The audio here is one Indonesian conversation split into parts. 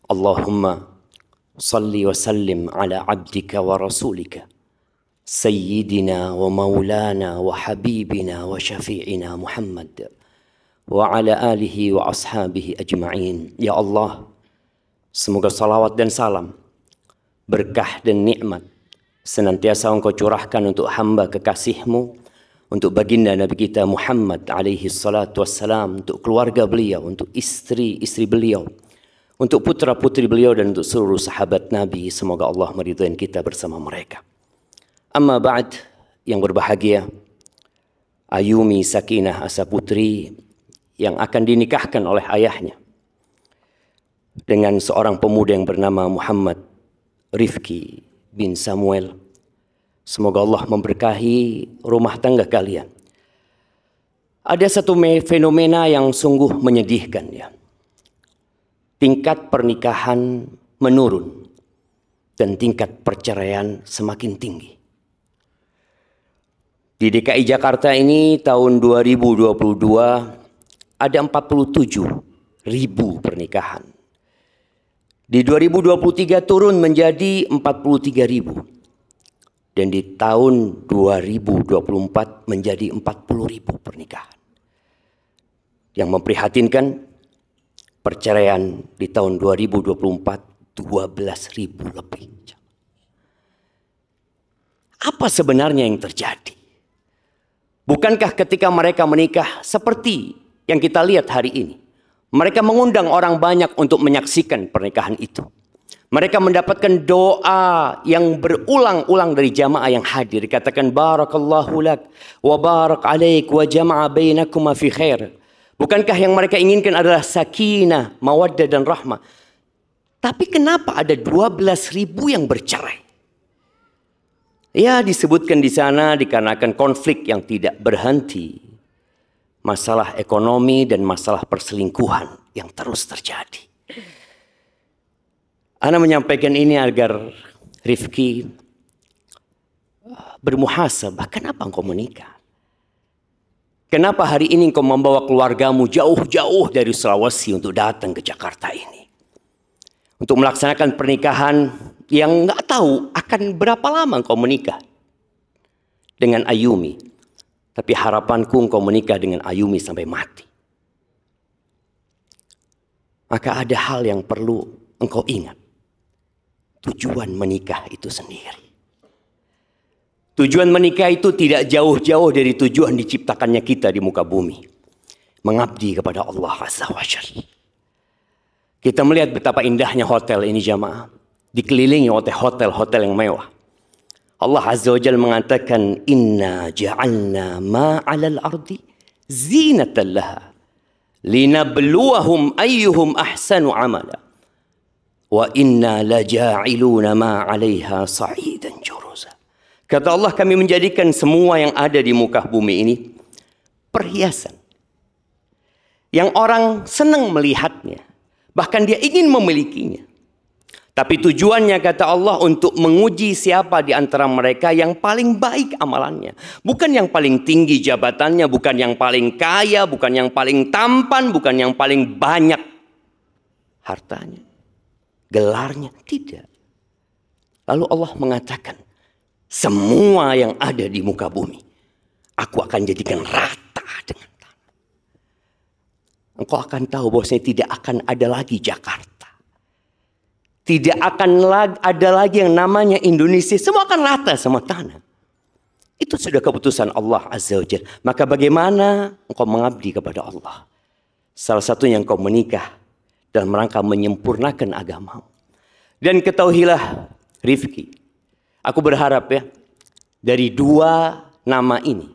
Allahumma salli wa sallim ala abdika wa rasulika sayyidina wa maulana wa habibina wa syafi'ina Muhammad wa ala alihi wa ashabihi ajma'in. Ya Allah, semoga salawat dan salam, berkah dan nikmat senantiasa Engkau curahkan untuk hamba kekasih-Mu, untuk baginda Nabi kita Muhammad alaihi salatu wassalam, untuk keluarga beliau, untuk istri-istri beliau, untuk putra-putri beliau, dan untuk seluruh sahabat Nabi. Semoga Allah meridhai kita bersama mereka. Amma ba'd, yang berbahagia, Ayumi Sakinah Asa Putri yang akan dinikahkan oleh ayahnya dengan seorang pemuda yang bernama Muhammad Rifki bin Samuel. Semoga Allah memberkahi rumah tangga kalian. Ada satu fenomena yang sungguh menyedihkan ya. Tingkat pernikahan menurun dan tingkat perceraian semakin tinggi. Di DKI Jakarta ini tahun 2022 ada 47.000 pernikahan. Di 2023 turun menjadi 43.000. Dan di tahun 2024 menjadi 40.000 pernikahan. Yang memprihatinkan, perceraian di tahun 2024 12.000 lebih. Apa sebenarnya yang terjadi? Bukankah ketika mereka menikah seperti yang kita lihat hari ini, mereka mengundang orang banyak untuk menyaksikan pernikahan itu? Mereka mendapatkan doa yang berulang-ulang dari jamaah yang hadir. Dikatakan barakallahu lak wa barak alaik wa jama'a bainakuma fi khair. Bukankah yang mereka inginkan adalah sakinah, mawaddah dan rahmah? Tapi kenapa ada 12.000 yang bercerai? Ya, disebutkan di sana dikarenakan konflik yang tidak berhenti. Masalah ekonomi dan masalah perselingkuhan yang terus terjadi. Ana menyampaikan ini agar Rifki bermuhasabah. Kenapa engkau menikah? Kenapa hari ini engkau membawa keluargamu jauh-jauh dari Sulawesi untuk datang ke Jakarta ini? Untuk melaksanakan pernikahan yang nggak tahu akan berapa lama engkau menikah dengan Ayumi. Tapi harapanku engkau menikah dengan Ayumi sampai mati. Maka ada hal yang perlu engkau ingat. Tujuan menikah itu sendiri. Tujuan menikah itu tidak jauh-jauh dari tujuan diciptakannya kita di muka bumi. Mengabdi kepada Allah Azza wa Jalla. Kita melihat betapa indahnya hotel ini jamaah. Dikelilingi oleh hotel-hotel yang mewah. Allah Azza wa Jalla mengatakan, Inna ja'alna ma'alal ardi zinatan laha. Linabluwahum ayyuhum ahsanu amala. Wa inna laja'iluna ma 'alaiha sa'idan juruza. Kata Allah, kami menjadikan semua yang ada di muka bumi ini perhiasan. Yang orang senang melihatnya, bahkan dia ingin memilikinya. Tapi tujuannya kata Allah untuk menguji siapa di antara mereka yang paling baik amalannya. Bukan yang paling tinggi jabatannya, bukan yang paling kaya, bukan yang paling tampan, bukan yang paling banyak hartanya, gelarnya, tidak. Lalu Allah mengatakan, semua yang ada di muka bumi, aku akan jadikan rata dengan tanah. Engkau akan tahu bahwasanya tidak akan ada lagi Jakarta. Tidak akan ada lagi yang namanya Indonesia. Semua akan rata sama tanah. Itu sudah keputusan Allah Azza wa Jalla. Maka bagaimana engkau mengabdi kepada Allah? Salah satunya engkau menikah dalam rangka menyempurnakan agamamu. Dan ketahuilah Rifki, aku berharap ya, dari dua nama ini,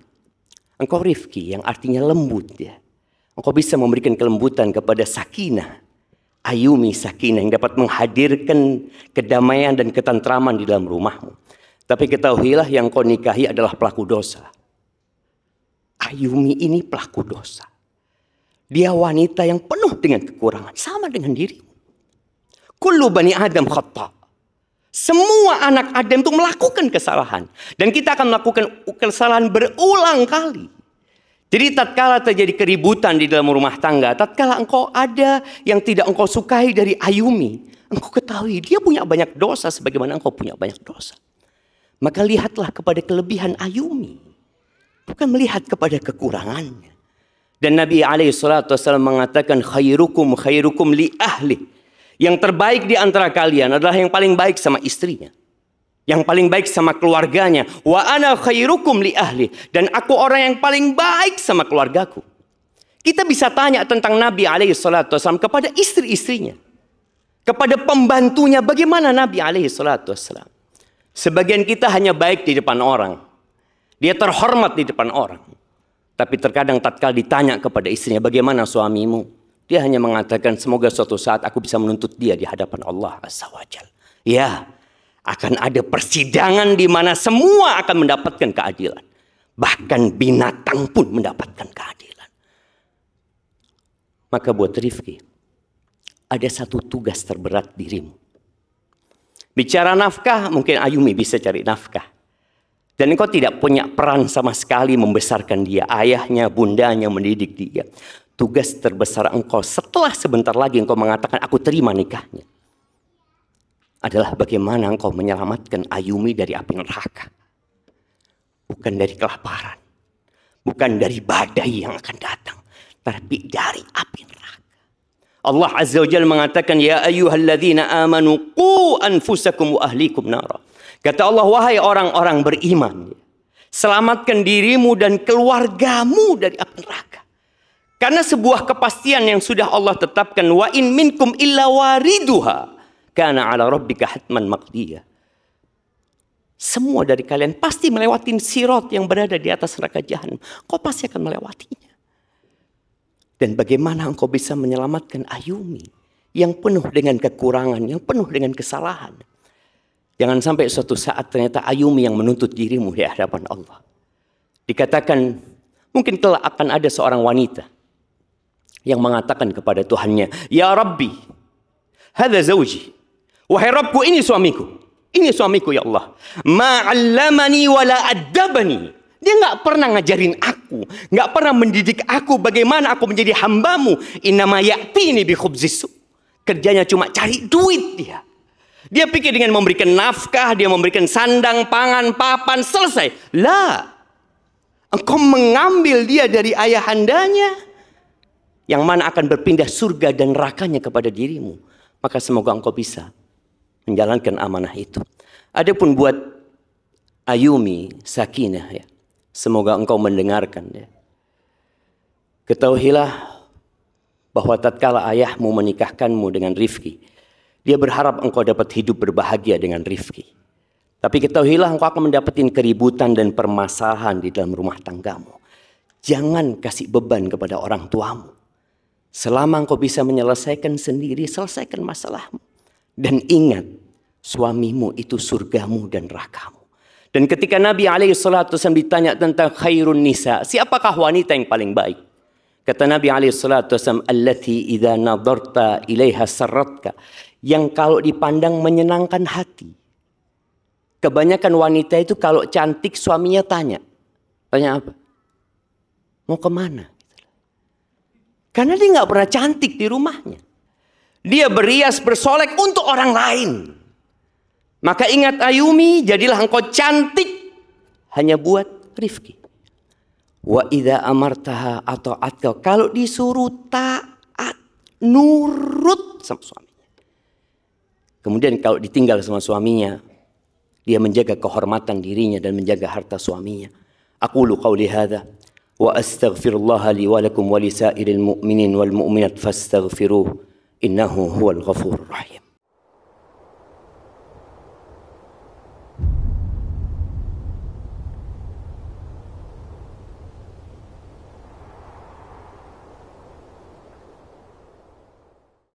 engkau Rifki yang artinya lembut ya, engkau bisa memberikan kelembutan kepada Sakinah, Ayumi Sakinah yang dapat menghadirkan kedamaian dan ketentraman di dalam rumahmu. Tapi ketahuilah yang kau nikahi adalah pelaku dosa. Ayumi ini pelaku dosa. Dia wanita yang penuh dengan kekurangan. Sama dengan dirimu. Kullu bani Adam khata'. Semua anak Adam itu melakukan kesalahan. Dan kita akan melakukan kesalahan berulang kali. Jadi tatkala terjadi keributan di dalam rumah tangga, tatkala engkau ada yang tidak engkau sukai dari Ayumi, engkau ketahui dia punya banyak dosa sebagaimana engkau punya banyak dosa. Maka lihatlah kepada kelebihan Ayumi, bukan melihat kepada kekurangannya. Dan Nabi SAW mengatakan khairukum li ahli. Yang terbaik di antara kalian adalah yang paling baik sama istrinya, yang paling baik sama keluarganya. Wa ana khairukum li ahli. Dan aku orang yang paling baik sama keluargaku. Kita bisa tanya tentang Nabi SAW kepada istri-istrinya, kepada pembantunya, bagaimana Nabi SAW. Sebagian kita hanya baik di depan orang, dia terhormat di depan orang. Tapi terkadang tatkala ditanya kepada istrinya, bagaimana suamimu? Dia hanya mengatakan, semoga suatu saat aku bisa menuntut dia di hadapan Allah Azza wa Jalla. Ya, akan ada persidangan di mana semua akan mendapatkan keadilan. Bahkan binatang pun mendapatkan keadilan. Maka buat Rifki, ada satu tugas terberat dirimu. Bicara nafkah, mungkin Ayumi bisa cari nafkah. Dan engkau tidak punya peran sama sekali membesarkan dia. Ayahnya, bundanya mendidik dia. Tugas terbesar engkau setelah sebentar lagi engkau mengatakan aku terima nikahnya, adalah bagaimana engkau menyelamatkan Ayumi dari api neraka. Bukan dari kelaparan, bukan dari badai yang akan datang, tapi dari api neraka. Allah Azza wa Jalla mengatakan, ya ayyuhalladzina amanu qu anfusakum wa ahlikum nara. Kata Allah, wahai orang-orang beriman, selamatkan dirimu dan keluargamu dari api neraka. Karena sebuah kepastian yang sudah Allah tetapkan, wa in minkum illa wariduha kana ala rabbika hatman maqdiyah. Semua dari kalian pasti melewati sirat yang berada di atas neraka jahanam. Kau pasti akan melewatinya. Dan bagaimana engkau bisa menyelamatkan Ayumi yang penuh dengan kekurangan, yang penuh dengan kesalahan. Jangan sampai suatu saat ternyata Ayumi yang menuntut dirimu di hadapan Allah. Dikatakan mungkin kelak akan ada seorang wanita yang mengatakan kepada Tuhannya, ya Rabbi, hadza zawji. Wahai Rabbku, ini suamiku. Ini suamiku ya Allah. Ma'allamani wala addabani. Dia nggak pernah ngajarin aku, nggak pernah mendidik aku bagaimana aku menjadi hambamu. Innama ya'tini bi khubzis. Kerjanya cuma cari duit dia. Dia pikir dengan memberikan nafkah, dia memberikan sandang, pangan, papan, selesai. Lah, engkau mengambil dia dari ayahandanya, yang mana akan berpindah surga dan nerakanya kepada dirimu. Maka semoga engkau bisa menjalankan amanah itu. Adapun buat Ayumi, Sakinah ya, semoga engkau mendengarkan ya. Ketahuilah bahwa tatkala ayahmu menikahkanmu dengan Rifki, dia berharap engkau dapat hidup berbahagia dengan Rifki. Tapi ketahuilah engkau akan mendapatkan keributan dan permasalahan di dalam rumah tanggamu. Jangan kasih beban kepada orang tuamu. Selama engkau bisa menyelesaikan sendiri, selesaikan masalahmu. Dan ingat, suamimu itu surgamu dan nerakamu. Dan ketika Nabi SAW ditanya tentang khairun nisa, siapakah wanita yang paling baik? Kata Nabi SAW, allati idza nadarta ilaiha sarratka, yang kalau dipandang menyenangkan hati. Kebanyakan wanita itu kalau cantik suaminya tanya. Tanya apa? Mau kemana? Karena dia nggak pernah cantik di rumahnya. Dia berias bersolek untuk orang lain. Maka ingat Ayumi, jadilah engkau cantik hanya buat Rifki. Wa idza amartaha ata'atka, kalau disuruh taat, nurut sama suaminya. Kemudian kalau ditinggal sama suaminya, dia menjaga kehormatan dirinya dan menjaga harta suaminya. Aqulu qawli hadza wa astaghfirullah li wa lakum wa li sa'iril mu'minin wal mu'minat fastaghfiruh innahu huwal ghafurur rahim.